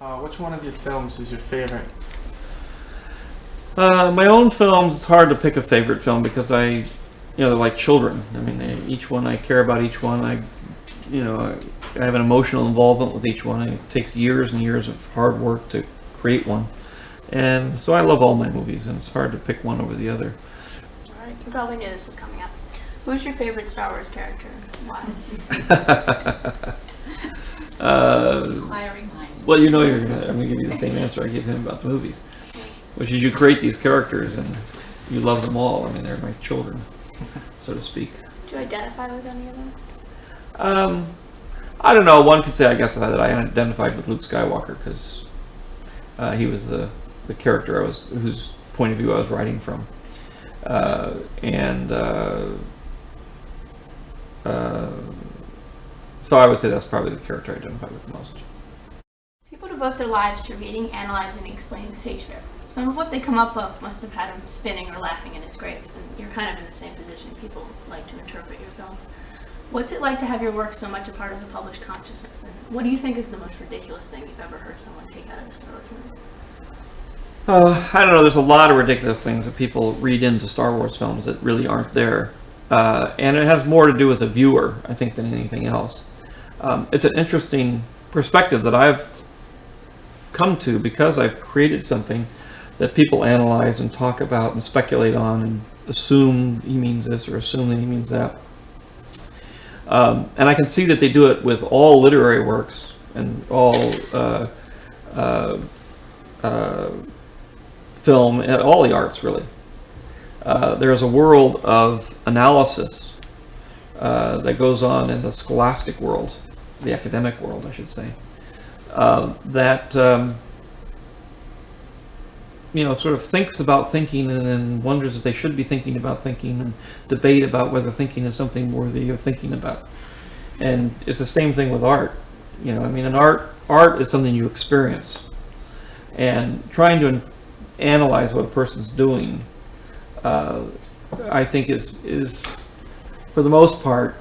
Which one of your films is your favorite? My own films, it's hard to pick a favorite film because they're like children. I mean, each one, I care about each one. I have an emotional involvement with each one. It takes years and years of hard work to create one. And so I love all my movies, and it's hard to pick one over the other. All right, you probably knew this was coming up. Who's your favorite Star Wars character? Why? Inquiring minds. Well, I'm going to give you the same answer I give him about the movies, which is you create these characters and you love them all. I mean, they're my children, so to speak. Do you identify with any of them? I don't know. One could say, I guess, that I identified with Luke Skywalker because he was the character whose point of view I was writing from, so I would say that's probably the character I identify with the most. People devote their lives to reading, analyzing, and explaining Shakespeare. Some of what they come up with must have had them spinning or laughing in his grave, and you're kind of in the same position. People like to interpret your films. What's it like to have your work so much a part of the published consciousness? And what do you think is the most ridiculous thing you've ever heard someone take out of a Star Wars movie? I don't know. There's a lot of ridiculous things that people read into Star Wars films that really aren't there. And it has more to do with the viewer, I think, than anything else. It's an interesting perspective that I've come to because I've created something that people analyze and talk about and speculate on and assume he means this or assume that he means that. And I can see that they do it with all literary works and all film and all the arts, really. There's a world of analysis that goes on in the scholastic world, the academic world, I should say, that sort of thinks about thinking and then wonders if they should be thinking about thinking and debate about whether thinking is something worthy of thinking about. And it's the same thing with art. An art is something you experience, and trying to analyze what a person's doing, I think is for the most part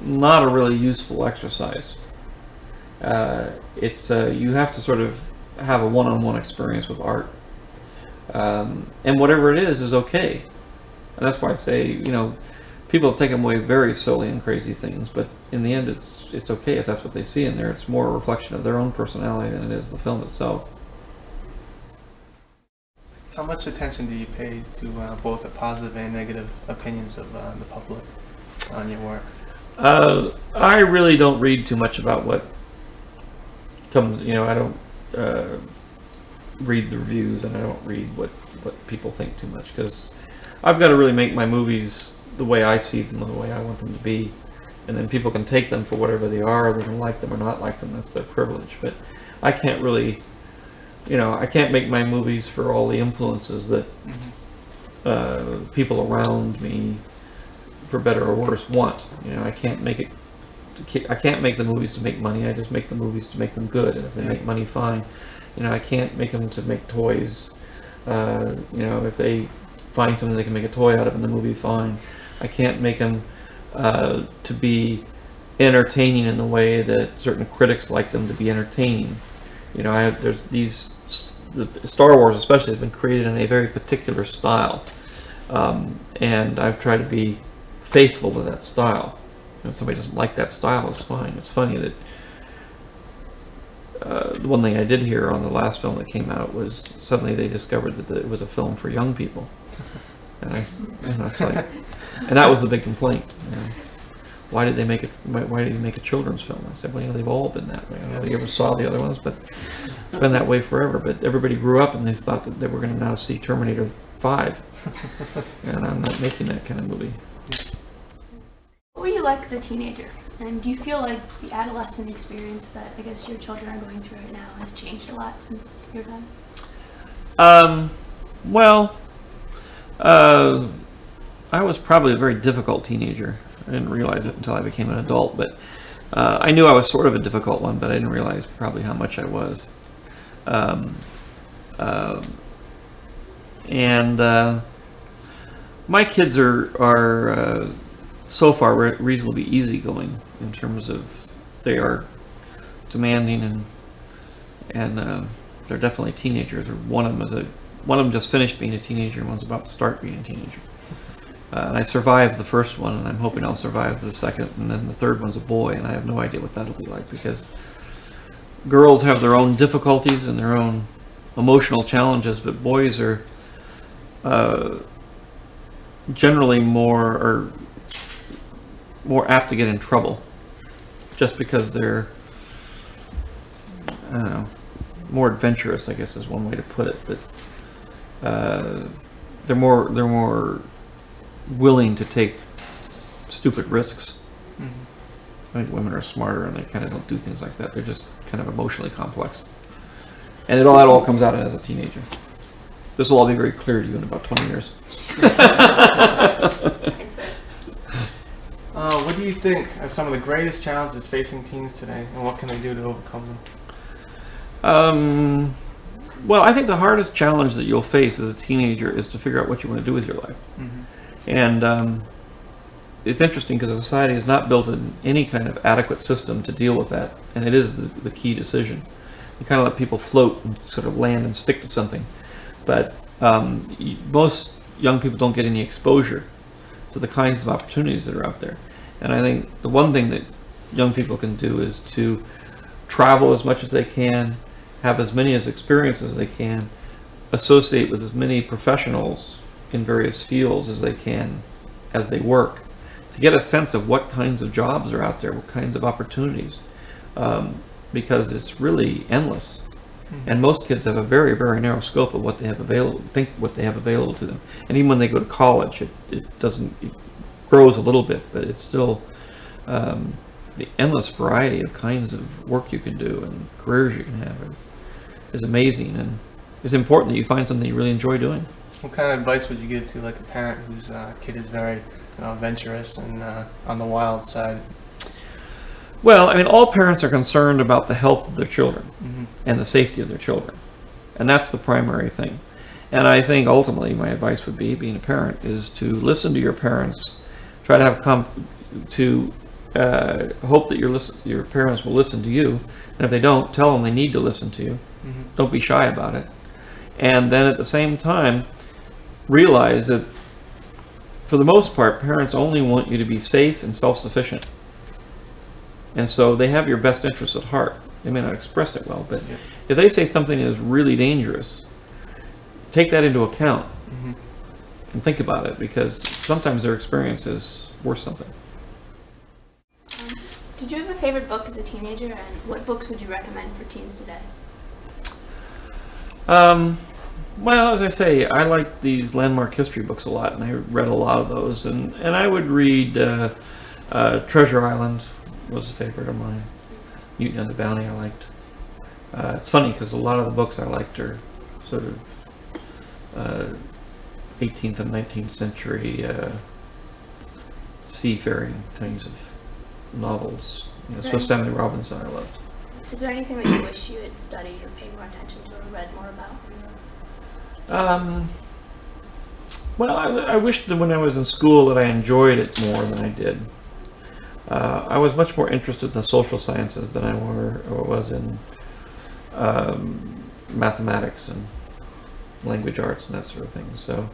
not a really useful exercise. You have to sort of have a one-on-one experience with art, and whatever it is okay. And that's why I say, people have taken away very silly and crazy things, but in the end it's okay if that's what they see in there. It's more a reflection of their own personality than it is the film itself. How much attention do you pay to both the positive and negative opinions of the public on your work? I really don't read too much about what comes, I don't read the reviews, and I don't read what people think too much, because I've got to really make my movies the way I see them, the way I want them to be, and then people can take them for whatever they are. They can like them or not like them. That's their privilege. But I can't really, I can't make my movies for all the influences that people around me, for better or worse, want. I can't make the movies to make money. I just make the movies to make them good. And if they make money, fine. I can't make them to make toys. If they find something they can make a toy out of in the movie, fine. I can't make them to be entertaining in the way that certain critics like them to be entertaining. The Star Wars especially has been created in a very particular style, and I've tried to be faithful to that style. If somebody doesn't like that style, it's fine. It's funny that the one thing I did hear on the last film that came out was suddenly they discovered that it was a film for young people, and it's like, and that was the big complaint. Why did they make it? Why did they make a children's film? I said, well, they've all been that way. I don't know if you ever saw the other ones, but it's been that way forever. But everybody grew up and they thought that they were going to now see Terminator 5, and I'm not making that kind of movie. What were you like as a teenager? And do you feel like the adolescent experience that I guess your children are going through right now has changed a lot since your time? I was probably a very difficult teenager. I didn't realize it until I became an adult, but I knew I was sort of a difficult one, but I didn't realize probably how much I was. My kids are so far reasonably easygoing in terms of they are demanding, and they're definitely teenagers. One of them just finished being a teenager, and one's about to start being a teenager. And I survived the first one, and I'm hoping I'll survive the second, and then the third one's a boy, and I have no idea what that'll be like, because girls have their own difficulties and their own emotional challenges, but boys are generally more apt to get in trouble, just because they're, I don't know, more adventurous, I guess is one way to put it. But they're more willing to take stupid risks. I think women are smarter, and they kind of don't do things like that. They're just kind of emotionally complex, and that all comes out as a teenager. This will all be very clear to you in about 20 years. What do you think are some of the greatest challenges facing teens today, and what can they do to overcome them? Well, I think the hardest challenge that you'll face as a teenager is to figure out what you want to do with your life. And it's interesting because society has not built in any kind of adequate system to deal with that, and it is the key decision. You kind of let people float and sort of land and stick to something, but most young people don't get any exposure to the kinds of opportunities that are out there. And I think the one thing that young people can do is to travel as much as they can, have as many experiences as they can, associate with as many professionals in various fields as they can as they work, to get a sense of what kinds of jobs are out there, what kinds of opportunities, because it's really endless. And most kids have a very, very narrow scope of what they have available to them. And even when they go to college, it grows a little bit, but it's still the endless variety of kinds of work you can do and careers you can have is amazing. And it's important that you find something you really enjoy doing. What kind of advice would you give to like a parent whose kid is very adventurous and on the wild side? Well, I mean, all parents are concerned about the health of their children and the safety of their children. And that's the primary thing. And I think ultimately my advice would be, being a parent, is to listen to your parents. Try to have hope that your parents will listen to you. And if they don't, tell them they need to listen to you. Don't be shy about it. And then at the same time, realize that for the most part, parents only want you to be safe and self-sufficient. And so they have your best interests at heart. They may not express it well, but if they say something is really dangerous, take that into account and think about it, because sometimes their experience is worth something. Did you have a favorite book as a teenager, and what books would you recommend for teens today? Well, as I say, I like these landmark history books a lot, and I read a lot of those. And I would read Treasure Island was a favorite of mine. Mutiny on the Bounty I liked. It's funny because a lot of the books I liked are sort of 18th and 19th century seafaring kinds of novels. Swiss Family Robinson I loved. Is there anything that you wish you had studied or paid more attention to or read more about? Well, I wish that when I was in school that I enjoyed it more than I did. I was much more interested in the social sciences than I was in mathematics and language arts and that sort of thing. So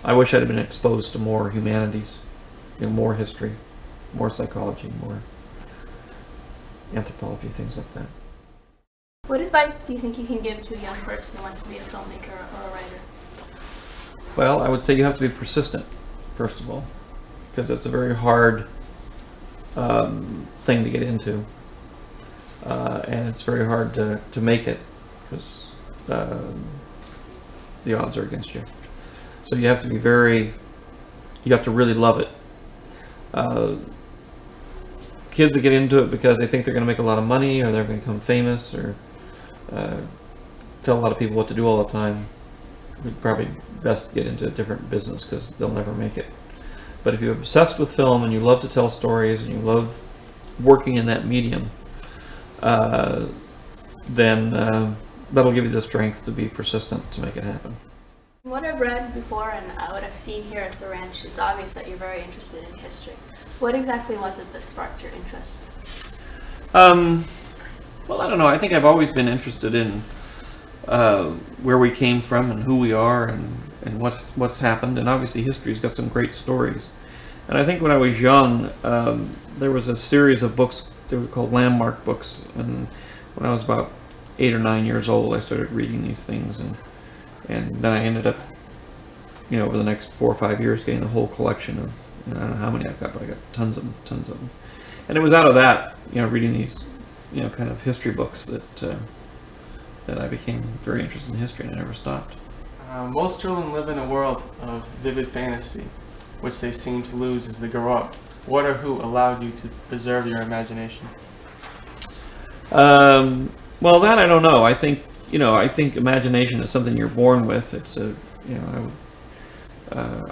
I wish I'd been exposed to more humanities, more history, more psychology, more anthropology, things like that. What advice do you think you can give to a young person who wants to be a filmmaker or a writer? Well, I would say you have to be persistent, first of all, because it's a very hard thing to get into, and it's very hard to make it, because the odds are against you. So you have to be you have to really love it. Kids that get into it because they think they're going to make a lot of money, or they're going to become famous, or tell a lot of people what to do all the time, would probably best get into a different business, because they'll never make it. But if you're obsessed with film and you love to tell stories and you love working in that medium, then that'll give you the strength to be persistent to make it happen. What I've read before and what I've seen here at the ranch, it's obvious that you're very interested in history. What exactly was it that sparked your interest? Well, I don't know. I think I've always been interested in where we came from and who we are and what's happened. And obviously history's got some great stories. And I think when I was young, there was a series of books, they were called landmark books. And when I was about 8 or 9 years old, I started reading these things. And then I ended up, over the next 4 or 5 years, getting the whole collection of, I don't know how many I've got, but I got tons of them. And it was out of that, reading these, kind of history books that I became very interested in history, and I never stopped. Most children live in a world of vivid fantasy, which they seem to lose as they grow up. What or who allowed you to preserve your imagination? Well, that I don't know. I think imagination is something you're born with. It's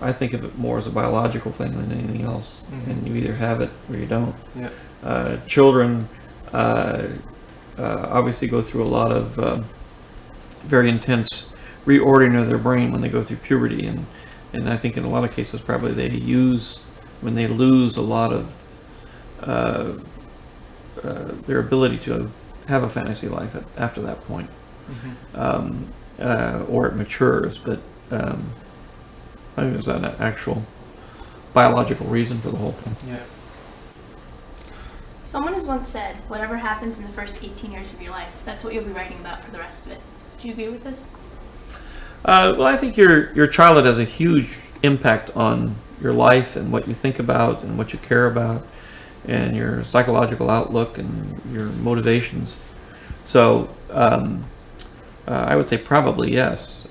I think of it more as a biological thing than anything else, and you either have it or you don't. Yeah. Children obviously go through a lot of very intense reordering of their brain when they go through puberty, and I think in a lot of cases probably they lose a lot of their ability to have a fantasy life after that point, or it matures. But I think there's an actual biological reason for the whole thing. Yeah. Someone has once said, whatever happens in the first 18 years of your life, that's what you'll be writing about for the rest of it. Do you agree with this? Well, I think your childhood has a huge impact on your life and what you think about and what you care about and your psychological outlook and your motivations. So I would say probably yes.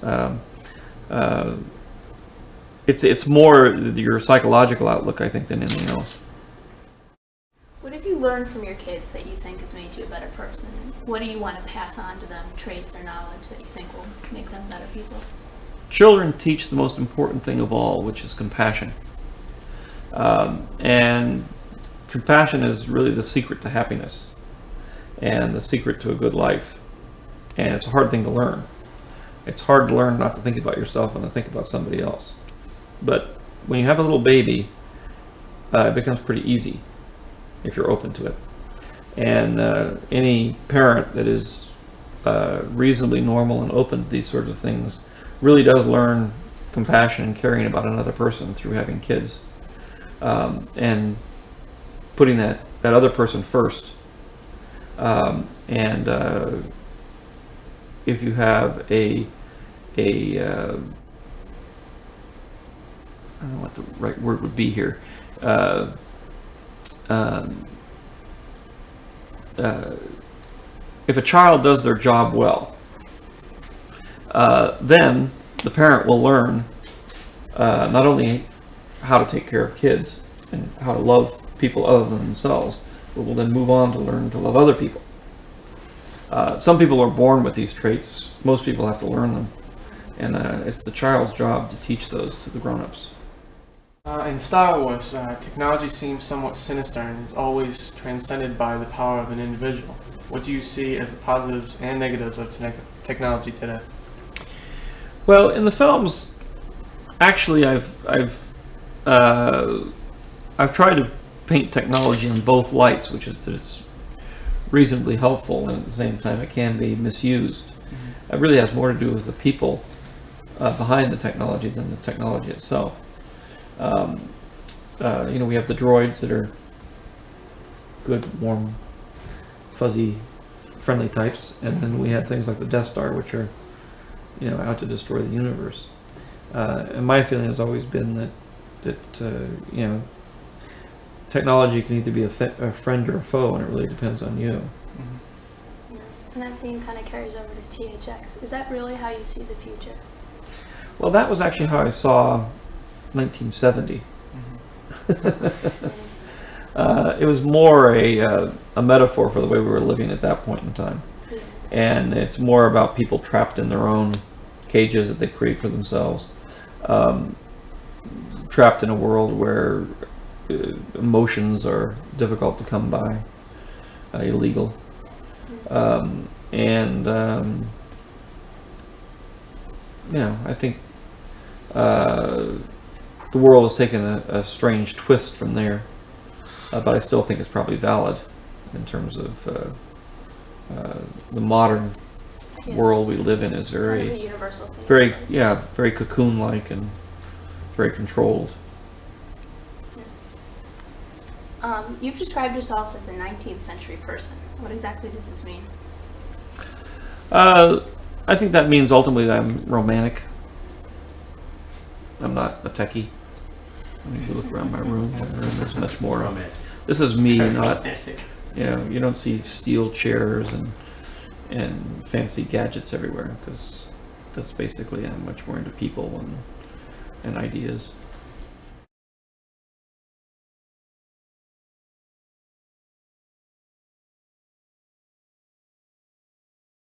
It's more your psychological outlook, I think, than anything else. What have you learned from your kids that you think has made you a better person? What do you want to pass on to them, traits or knowledge that you think will make them better people? Children teach the most important thing of all, which is compassion. And compassion is really the secret to happiness and the secret to a good life. And it's a hard thing to learn. It's hard to learn not to think about yourself and to think about somebody else. But when you have a little baby, it becomes pretty easy if you're open to it. And any parent that is reasonably normal and open to these sorts of things really does learn compassion and caring about another person through having kids, and putting that other person first. And if you have a I don't know what the right word would be here. If a child does their job well, then the parent will learn not only how to take care of kids and how to love people other than themselves, but will then move on to learn to love other people. Some people are born with these traits. Most people have to learn them. And it's the child's job to teach those to the grown-ups. In Star Wars, technology seems somewhat sinister and is always transcended by the power of an individual. What do you see as the positives and negatives of technology today? Well, in the films, actually, I've tried to paint technology in both lights, which is that it's reasonably helpful and at the same time it can be misused. It really has more to do with the people behind the technology than the technology itself. We have the droids that are good, warm, fuzzy, friendly types, and then we have things like the Death Star, which are, out to destroy the universe. And my feeling has always been that technology can either be a friend or a foe, and it really depends on you. And that theme kind of carries over to THX. Is that really how you see the future? Well, that was actually how I saw 1970. It was more a metaphor for the way we were living at that point in time. And it's more about people trapped in their own cages that they create for themselves, trapped in a world where emotions are difficult to come by, illegal. I think the world has taken a strange twist from there, but I still think it's probably valid. in terms of the modern Yeah. world we live in is Kind of a very, universal thing. very cocoon-like and very controlled. You've described yourself as a 19th century person. What exactly does this mean? I think that means ultimately that I'm romantic. I'm not a techie. I mean, if you look around my room, there's much more. Romantic. This is me, not, Romantic. you don't see steel chairs and fancy gadgets everywhere, because that's basically, I'm much more into people and ideas.